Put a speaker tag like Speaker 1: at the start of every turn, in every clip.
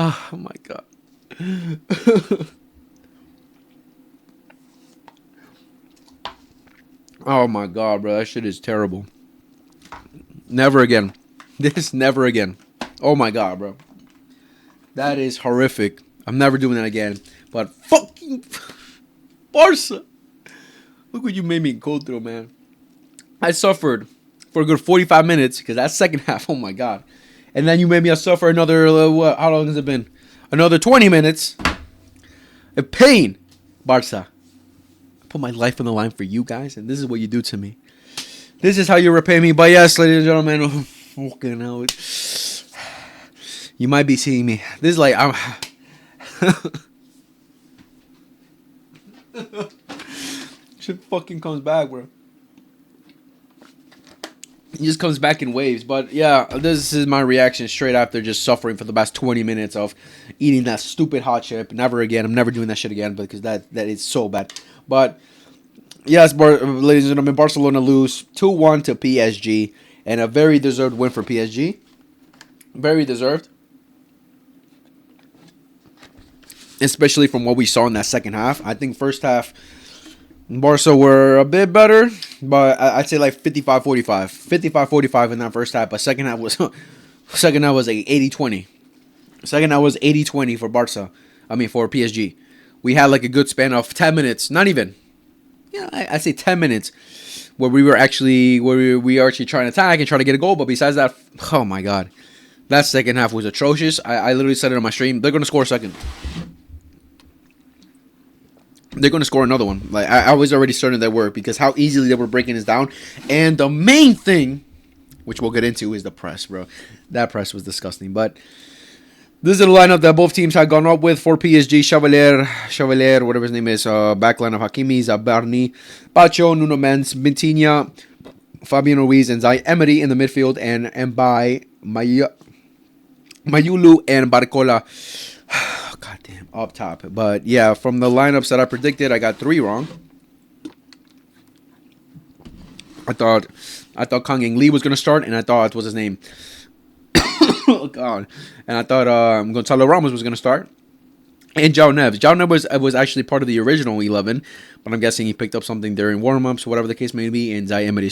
Speaker 1: Oh my god. Oh my god, bro. That shit is terrible. Never again. This never again. Oh my god, bro. That is horrific. I'm never doing that again. But fucking Barca. Look what you made me go through, man. I suffered for a good 45 minutes because that second half, oh my god. And then you made me suffer another, how long has it been? Another 20 minutes. A pain. Barca. I put my life on the line for you guys, and this is what you do to me. This is how you repay me. But yes, ladies and gentlemen, fucking hell. You might be seeing me. This is like, I'm... Shit fucking comes back, bro. It just comes back in waves. But yeah, this is my reaction straight after just suffering for the past 20 minutes of eating that stupid hot chip. Never again. I'm never doing that shit again because that is so bad. But yes, ladies and gentlemen, Barcelona lose 2-1 to PSG. And a very deserved win for PSG. Very deserved. Especially from what we saw in that second half. I think first half, Barca were a bit better, but I'd say like 55-45. 55-45 in that first half, but second half was like 80-20. Second half was 80-20 for Barca. I mean for PSG. We had like a good span of 10 minutes, not even. Yeah, I'd say 10 minutes where we were actually trying to attack and try to get a goal, but besides that, oh my god. That second half was atrocious. I literally said it on my stream. They're going to score a second. They're going to score another one. Like I was already certain they were because how easily they were breaking us down. And the main thing, which we'll get into, is the press, bro. That press was disgusting. But this is the lineup that both teams had gone up with for PSG. Chevalier, whatever his name is. Backline of Hakimi, Zabarni, Pacho, Nuno Mendes, Vitinha, Fabian Ruiz, and Zay Emery in the midfield. And by Mayulu and Barcola. God damn, up top. But yeah, from the lineups that I predicted, I got 3 wrong. I thought Kang In Lee was gonna start, and I thought what's his name? Oh god. And I thought Gonzalo Ramos was gonna start. And João Neves. João Neves was actually part of the original 11, but I'm guessing he picked up something during warm-ups, whatever the case may be, and Zay Emery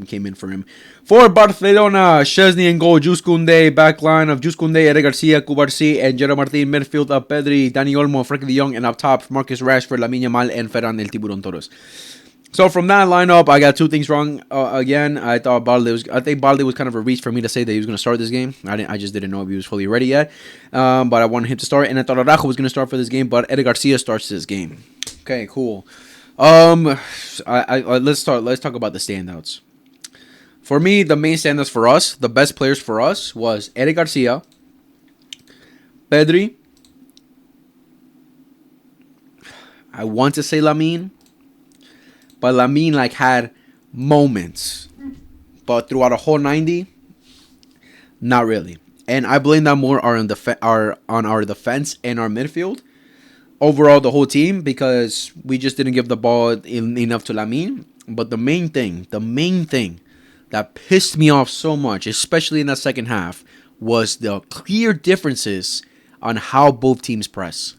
Speaker 1: came in for him. For Barcelona, Szczesny in goal, Jules Koundé, backline of Jules Koundé, Eric Garcia, Cubarsí, and Gerard Martin, midfield of Pedri, Dani Olmo, Frankie de Jong, and up top, Marcus Rashford, Lamine Yamal, and Ferran El Tiburón Torres. So from that lineup, I got 2 things wrong. Again, I think Balde was kind of a reach for me to say that he was going to start this game. I just didn't know if he was fully ready yet. But I wanted him to start, and I thought Araujo was going to start for this game, but Eric Garcia starts this game. Okay, cool. Let's talk about the standouts. For me, the main standouts for us, the best players for us, was Eric Garcia, Pedri. I want to say Lamine. But Lamine had moments. But throughout a whole 90, not really. And I blame that more on our defense and our midfield. Overall, the whole team, because we just didn't give the ball enough to Lamine. But the main thing that pissed me off so much, especially in that second half, was the clear differences on how both teams press.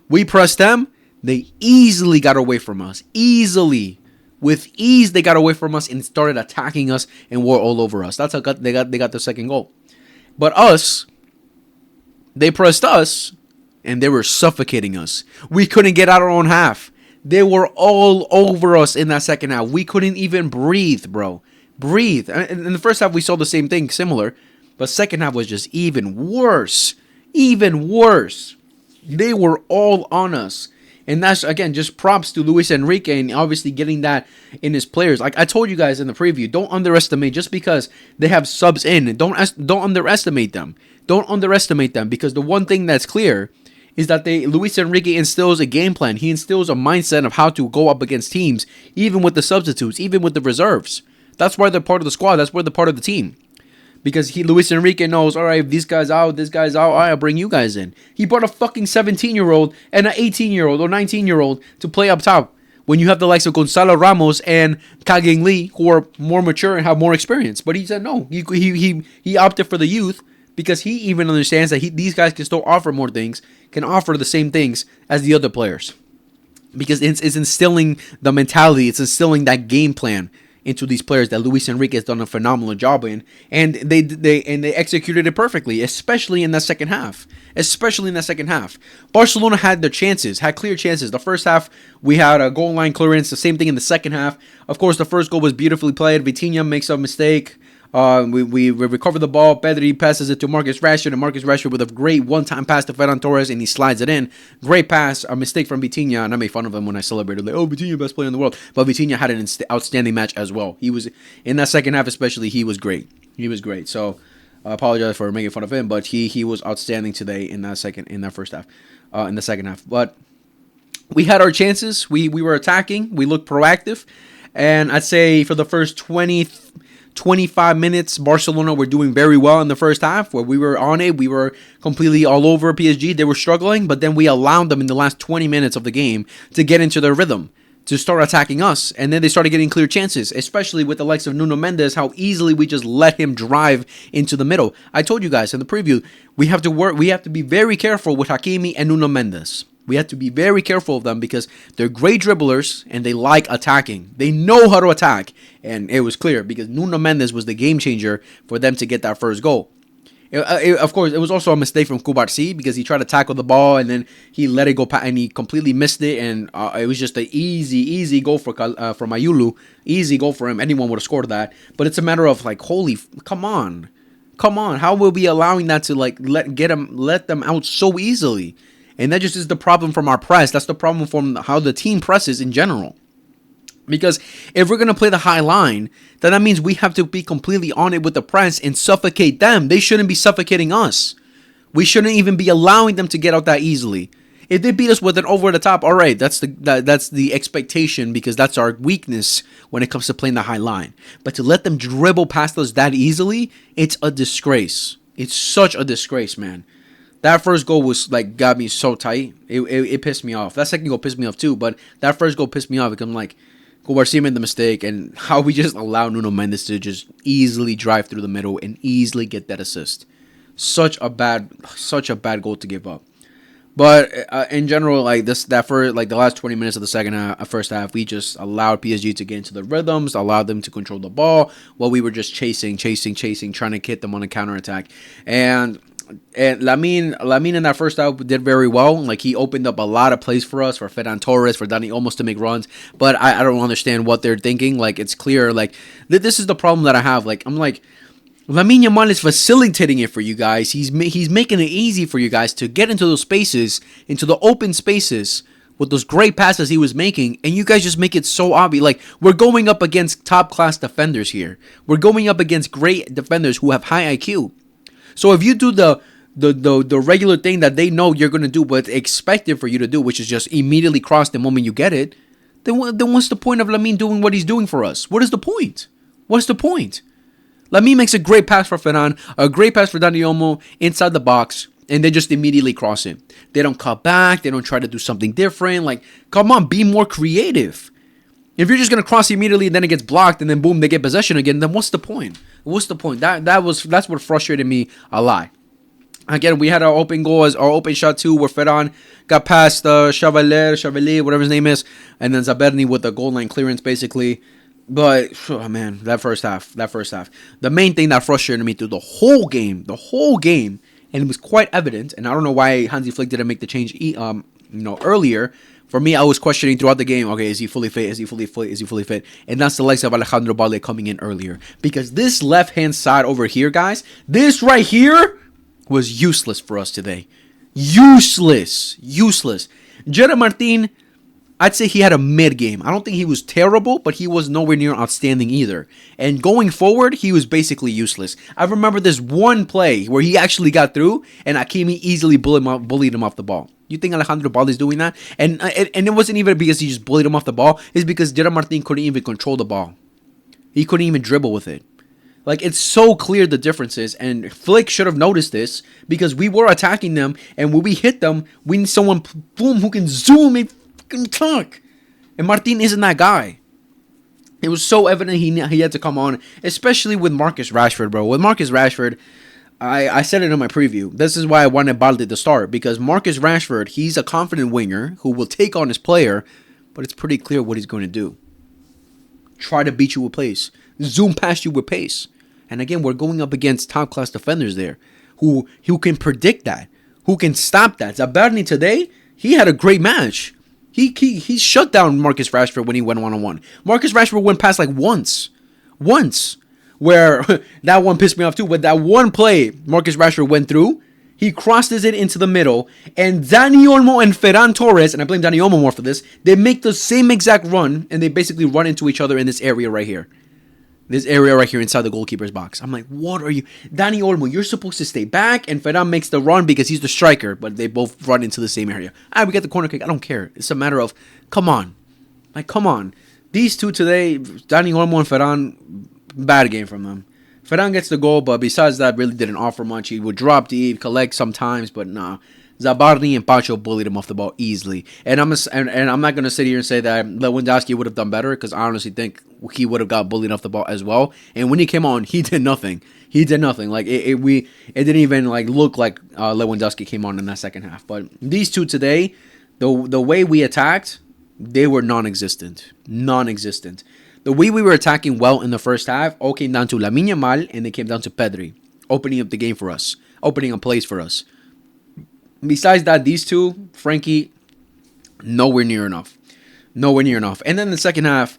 Speaker 1: We pressed them. They easily got away from us. With ease, they got away from us and started attacking us and were all over us. That's how they got the second goal. But us, they pressed us, and they were suffocating us. We couldn't get out our own half. They were all over us in that second half. We couldn't even breathe, bro. In the first half, we saw the same thing, similar. But second half was just even worse. They were all on us. And that's, again, just props to Luis Enrique and obviously getting that in his players. Like I told you guys in the preview, don't underestimate just because they have subs in. Don't underestimate them. Don't underestimate them because the one thing that's clear is that Luis Enrique instills a game plan. He instills a mindset of how to go up against teams, even with the substitutes, even with the reserves. That's why they're part of the squad. That's why they're part of the team. Because Luis Enrique knows, all right, if this guy's out, all right, I'll bring you guys in. He brought a fucking 17-year-old and an 18-year-old or 19-year-old to play up top when you have the likes of Gonzalo Ramos and Kang In Lee who are more mature and have more experience. But he said no. He opted for the youth because he even understands that these guys can still offer more things, can offer the same things as the other players. Because it's instilling the mentality, it's instilling that game plan into these players that Luis Enrique has done a phenomenal job in, and they executed it perfectly, especially in that second half. Barcelona had their chances, had clear chances. The first half, we had a goal line clearance. The same thing in the second half. Of course, the first goal was beautifully played. Vitinha makes a mistake. We recover the ball. Pedri passes it to Marcus Rashford, and Marcus Rashford with a great one-time pass to Ferran Torres, and he slides it in. Great pass, a mistake from Vitinha, and I made fun of him when I celebrated, like, oh, Vitinha, best player in the world. But Vitinha had an outstanding match as well. He was, in that second half especially, he was great. So I apologize for making fun of him, but he was outstanding today in the second half. But we had our chances. We were attacking. We looked proactive. And I'd say for the first 25 minutes, Barcelona were doing very well in the first half, where we were on it. We were completely all over PSG. They were struggling, but then we allowed them in the last 20 minutes of the game to get into their rhythm, to start attacking us, and then they started getting clear chances, especially with the likes of Nuno Mendes, how easily we just let him drive into the middle. I told you guys in the preview, we have to be very careful with Hakimi and Nuno Mendes. We have to be very careful of them because they're great dribblers and they like attacking. They know how to attack. And it was clear because Nuno Mendes was the game changer for them to get that first goal. Of course, it was also a mistake from Kubarsi because he tried to tackle the ball and then he let it go and he completely missed it. And it was just an easy goal for Mayulu. Easy goal for him. Anyone would have scored that. But it's a matter of like, come on. How will we be allowing that to like let them out so easily? And that just is the problem from our press. That's the problem from how the team presses in general. Because if we're going to play the high line, then that means we have to be completely on it with the press and suffocate them. They shouldn't be suffocating us. We shouldn't even be allowing them to get out that easily. If they beat us with an over the top, all right, that's the expectation because that's our weakness when it comes to playing the high line. But to let them dribble past us that easily, it's a disgrace. It's such a disgrace, man. That first goal was like got me so tight. It pissed me off. That second goal pissed me off too, but that first goal pissed me off because I'm like, Kubarsi made the mistake and how we just allow Nuno Mendes to just easily drive through the middle and easily get that assist. Such a bad goal to give up. But in general, like the last 20 minutes of the first half, we just allowed PSG to get into the rhythms, allowed them to control the ball while we were just chasing, trying to hit them on a counterattack. And Lamine in that first half did very well. Like he opened up a lot of plays for us, for Ferran Torres, for Dani Olmo to make runs. But I don't understand what they're thinking. Like it's clear, like this is the problem that I have. Like I'm like, Lamine Yamal is facilitating it for you guys. He's making it easy for you guys to get into those spaces, into the open spaces with those great passes he was making, and you guys just make it so obvious. Like we're going up against top class defenders here. We're going up against great defenders who have high IQ. So if you do the regular thing that they know you're going to do, what's expected for you to do, which is just immediately cross the moment you get it, then what's the point of Lamine doing what he's doing for us? What is the point? What's the point? Lamine makes a great pass for Ferran, a great pass for Dani Olmo inside the box, and they just immediately cross it. They don't cut back. They don't try to do something different. Like, come on, be more creative. If you're just going to cross immediately and then it gets blocked and then boom, they get possession again, then what's the point? What's the point? That's what frustrated me a lot. Again, we had our open goal as our open shot too, where Ferran got past Chevalier, whatever his name is, and then Zaberni with the goal line clearance basically. But, oh man, that first half. The main thing that frustrated me through the whole game, and it was quite evident, and I don't know why Hansi Flick didn't make the change earlier. For me, I was questioning throughout the game, okay, is he fully fit? And that's the likes of Alejandro Balde coming in earlier. Because this left-hand side over here, guys, this right here was useless for us today. Useless. Gerard Martin, I'd say he had a mid-game. I don't think he was terrible, but he was nowhere near outstanding either. And going forward, he was basically useless. I remember this one play where he actually got through, and Hakimi easily bullied him off the ball. You think Alejandro Balde is doing that? And it wasn't even because he just bullied him off the ball. It's because Gerard Martin couldn't even control the ball. He couldn't even dribble with it. Like, it's so clear the differences, and Flick should have noticed this because we were attacking them, and when we hit them, we need someone, boom, who can zoom and fucking talk. And Martin isn't that guy. It was so evident he had to come on, especially with Marcus Rashford, bro. With Marcus Rashford, I said it in my preview. This is why I wanted Balde to start, because Marcus Rashford, he's a confident winger who will take on his player, but it's pretty clear what he's going to do. Try to beat you with pace. Zoom past you with pace. And again, we're going up against top-class defenders there who can predict that, who can stop that. Zabarni today, he had a great match. He shut down Marcus Rashford when he went one-on-one. Marcus Rashford went past like once. Where that one pissed me off too. But that one play Marcus Rashford went through, he crosses it into the middle, and Dani Olmo and Ferran Torres, and I blame Dani Olmo more for this, they make the same exact run, and they basically run into each other in this area right here. This area right here inside the goalkeeper's box. I'm like, what are you? Dani Olmo, you're supposed to stay back, and Ferran makes the run because he's the striker, but they both run into the same area. We get the corner kick. I don't care. It's a matter of, come on. Like, come on. These two today, Dani Olmo and Ferran, bad game from them. Ferran gets the goal, but besides that, really didn't offer much. He would drop deep, collect sometimes, but nah. Zabarni and Pacho bullied him off the ball easily. And I'm not going to sit here and say that Lewandowski would have done better, because I honestly think he would have got bullied off the ball as well. And when he came on, he did nothing. Like it didn't even like look like Lewandowski came on in that second half. But these two today, the way we attacked, they were non-existent. The way we were attacking well in the first half all came down to Lamine Yamal, and they came down to Pedri, opening up the game for us, opening up plays for us. Besides that, these two, Frankie, nowhere near enough. And then the second half,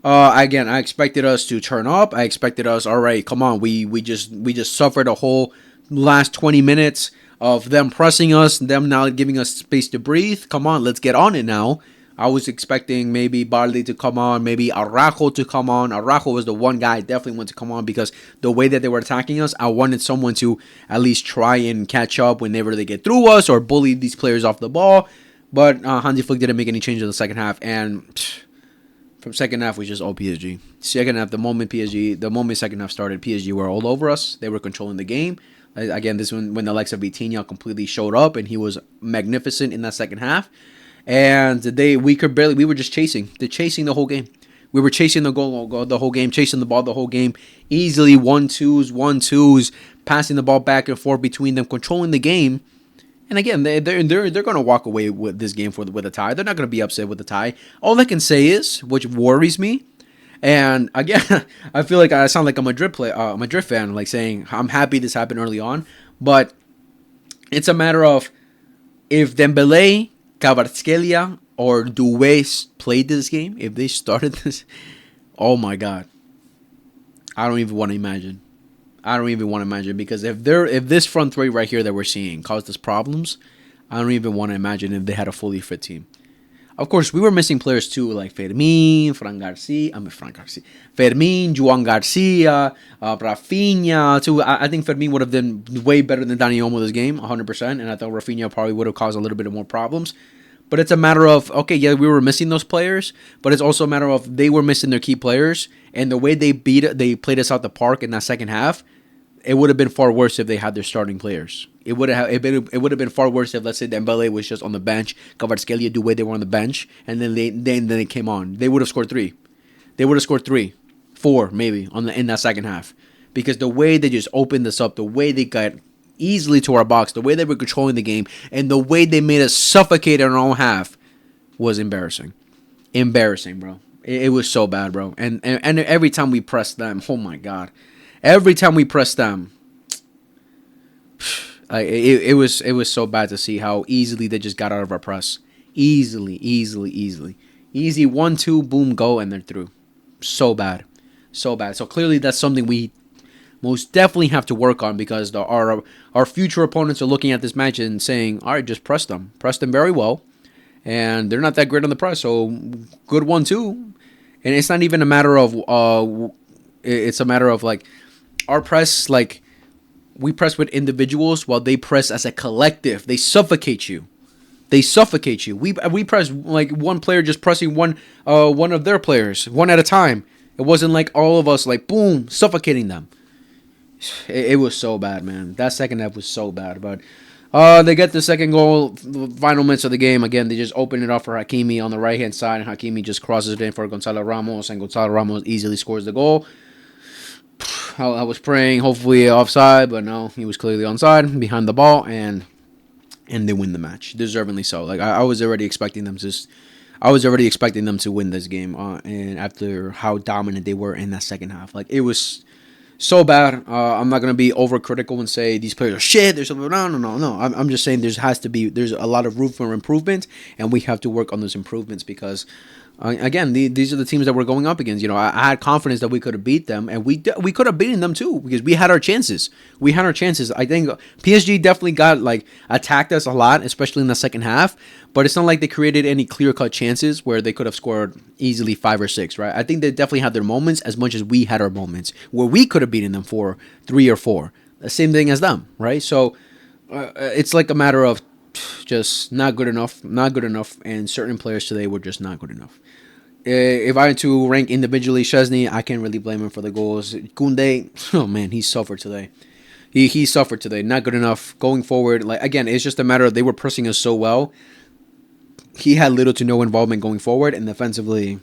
Speaker 1: again, I expected us to turn up. I expected us, all right, come on. We just suffered a whole last 20 minutes of them pressing us, them now giving us space to breathe. Come on, let's get on it now. I was expecting maybe Barley to come on, maybe Araujo to come on. Araujo was the one guy I definitely wanted to come on, because the way that they were attacking us, I wanted someone to at least try and catch up whenever they get through us or bully these players off the ball. But Hansi Flick didn't make any changes in the second half, and from second half was just all PSG. Second half, the moment second half started, PSG were all over us. They were controlling the game. Again, this one when the likes of Vitinha completely showed up, and he was magnificent in that second half. And we were just chasing the whole game. We were chasing the goal the whole game, chasing the ball the whole game, easily 1-2s, passing the ball back and forth between them, controlling the game. And again, they're going to walk away with this game with a tie. They're not going to be upset with a tie. All I can say is, which worries me, and again, I feel like I sound like a Madrid fan, like saying I'm happy this happened early on, but it's a matter of if Dembele, Kvaratskhelia or Doué played this game, if they started this, oh my God, I don't even want to imagine. Because if this front three right here that we're seeing caused us problems, I don't even want to imagine if they had a fully fit team. Of course, we were missing players too, like Fermin, Juan Garcia, Juan Garcia, Rafinha too. I think Fermin would have done way better than Dani Olmo this game, 100%, and I thought Rafinha probably would have caused a little bit more problems. But it's a matter of, okay, yeah, we were missing those players, but it's also a matter of they were missing their key players, and the way they played us out the park in that second half, it would have been far worse if they had their starting players. It would have been far worse if, let's say, Dembele was just on the bench, Kvaratskhelia, Doué, they were on the bench, and then they came on. They would have scored 3. They would have scored 3, 4 maybe in that second half, because the way they just opened this up, the way they got easily to our box, the way they were controlling the game, and the way they made us suffocate in our own half was embarrassing. Embarrassing, bro. It was so bad, bro. And every time we pressed them, oh my God. Every time we pressed them, it was so bad to see how easily they just got out of our press. Easily. Easy 1-2, boom, go, and they're through. So bad. So clearly that's something we most definitely have to work on, because our future opponents are looking at this match and saying, all right, just press them. Press them very well. And they're not that great on the press, so good 1-2. And it's not even a matter of, it's a matter of, like, our press, like, we press with individuals while they press as a collective. They suffocate you. We press like one player just pressing one of their players, one at a time. It wasn't like all of us, like, boom, suffocating them. It was so bad, man. That second half was so bad. But they get the second goal, the final minutes of the game. Again, they just open it up for Hakimi on the right-hand side, and Hakimi just crosses it in for Gonzalo Ramos, and Gonzalo Ramos easily scores the goal. I was praying, hopefully offside, but no, he was clearly onside, behind the ball, and they win the match, deservingly so. Like I was already expecting them to, win this game, and after how dominant they were in that second half, like it was so bad. I'm not gonna be overcritical and say these players are shit. There's something. No. I'm just saying there's a lot of room for improvement, and we have to work on those improvements because. Again, these are the teams that we're going up against. I had confidence that we could have beat them, and we could have beaten them too because we had our chances. I think PSG definitely got attacked us a lot, especially in the second half. But it's not like they created any clear-cut chances where they could have scored easily 5 or 6. Right? I think they definitely had their moments as much as we had our moments where we could have beaten them for 3 or 4. The same thing as them, right? So it's like a matter of just not good enough, and certain players today were just not good enough. If I had to rank individually, Szczesny, I can't really blame him for the goals. Koundé, oh man, he suffered today. He suffered today. Not good enough. Going forward, again, it's just a matter of they were pressing us so well. He had little to no involvement going forward, and defensively,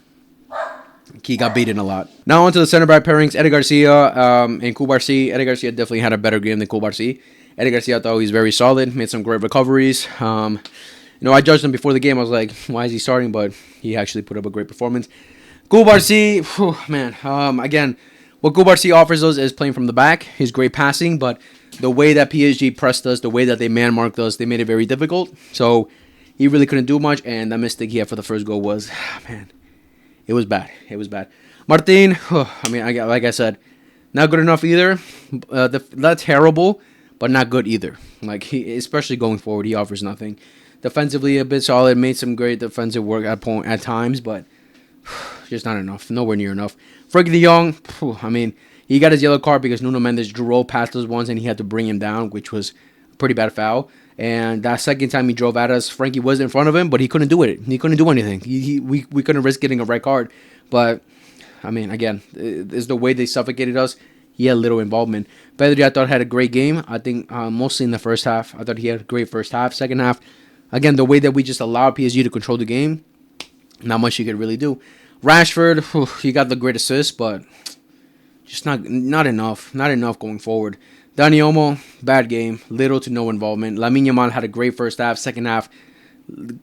Speaker 1: he got beaten a lot. Now on to the center back pairings, Eddie Garcia and Cubarsí. Eddie Garcia definitely had a better game than Cubarsí. Eddie Garcia, I thought he was very solid, made some great recoveries. I judged him before the game. I was like, why is he starting? But he actually put up a great performance. Cubarsí, man. Again, what Cubarsí offers us is playing from the back, his great passing, but the way that PSG pressed us, the way that they man-marked us, they made it very difficult. So he really couldn't do much, and that mistake he had for the first goal was, man, it was bad. Martin, like I said, not good enough either. That's terrible. But not good either. Especially going forward, he offers nothing. Defensively, a bit solid. Made some great defensive work at times, but just not enough. Nowhere near enough. Frankie de Jong, he got his yellow card because Nuno Mendes drove past us once and he had to bring him down, which was a pretty bad foul. And that second time he drove at us, Frankie was in front of him, but he couldn't do it. He couldn't do anything. We couldn't risk getting a red card. But, again, it's the way they suffocated us. He had little involvement. Pedri, I thought, had a great game. I think mostly in the first half. I thought he had a great first half. Second half, again, the way that we just allowed PSG to control the game, not much he could really do. Rashford, he got the great assist, but just not enough. Not enough going forward. Dani Olmo, bad game. Little to no involvement. Lamine Yamal had a great first half. Second half,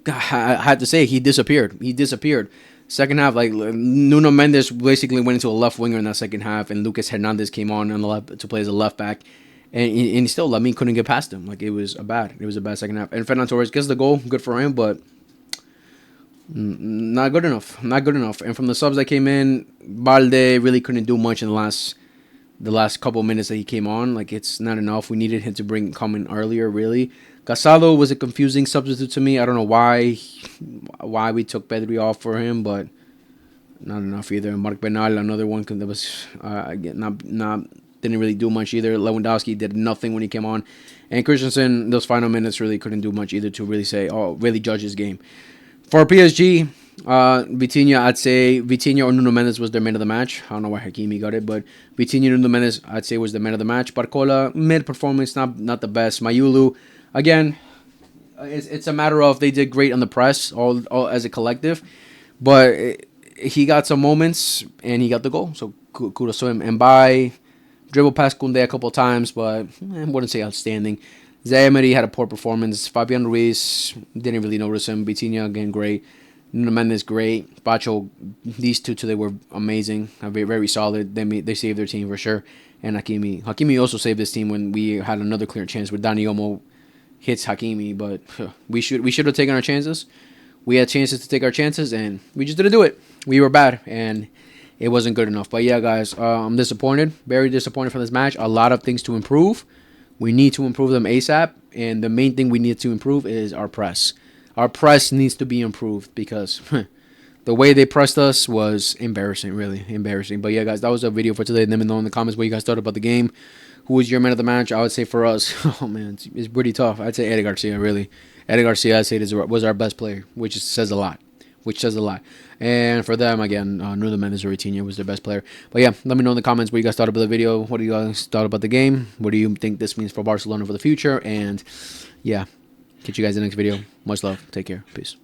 Speaker 1: I had to say, he disappeared. Second half, Nuno Mendes basically went into a left winger in that second half, and Lucas Hernandez came on the left to play as a left back, and still Lamine couldn't get past him. It was a bad second half. And Fernando Torres gets the goal, good for him, but not good enough. And from the subs that came in, Balde really couldn't do much in the last couple of minutes that he came on. It's not enough. We needed him to come in earlier, really. Casado was a confusing substitute to me. I don't know why we took Pedri off for him, but not enough either. Marc Bernal, another one that was didn't really do much either. Lewandowski did nothing when he came on, and Christensen, those final minutes really couldn't do much either to really judge his game. For PSG, Vitinha, I'd say Vitinha or Nuno Mendes was their man of the match. I don't know why Hakimi got it, but Vitinha and Nuno Mendes, I'd say, was the man of the match. Barcola, mid performance, not the best. Mayulu, again, it's a matter of they did great on the press, all as a collective, but he got some moments and he got the goal. So kudos to him. And by dribble past Koundé a couple of times, but I wouldn't say outstanding. Zaire had a poor performance. Fabian Ruiz, didn't really notice him. Vitinha, again, great. Nuno Mendes, great. Bacho, these two today were amazing. Very, very solid. They saved their team for sure. And Hakimi also saved his team when we had another clear chance with Dani Olmo hits Hakimi. But we should have taken our chances. We had chances to take our chances, and we just didn't do it. We were bad, and it wasn't good enough. But yeah, guys, I'm disappointed. Very disappointed from this match. A lot of things to improve. We need to improve them ASAP, and the main thing we need to improve is our press. Our press needs to be improved because the way they pressed us was embarrassing, really embarrassing. But yeah, guys, that was a video for today. Let me know in the comments what you guys thought about the game. Who was your man of the match? I would say for us, oh man, it's pretty tough. I'd say Eddie Garcia, really. Eddie Garcia, I'd say was our best player, which says a lot. And for them, again, Nuno Mendes or Vitinha was their best player. But yeah, let me know in the comments what you guys thought about the video. What do you guys thought about the game? What do you think this means for Barcelona for the future? And yeah, catch you guys in the next video. Much love. Take care. Peace.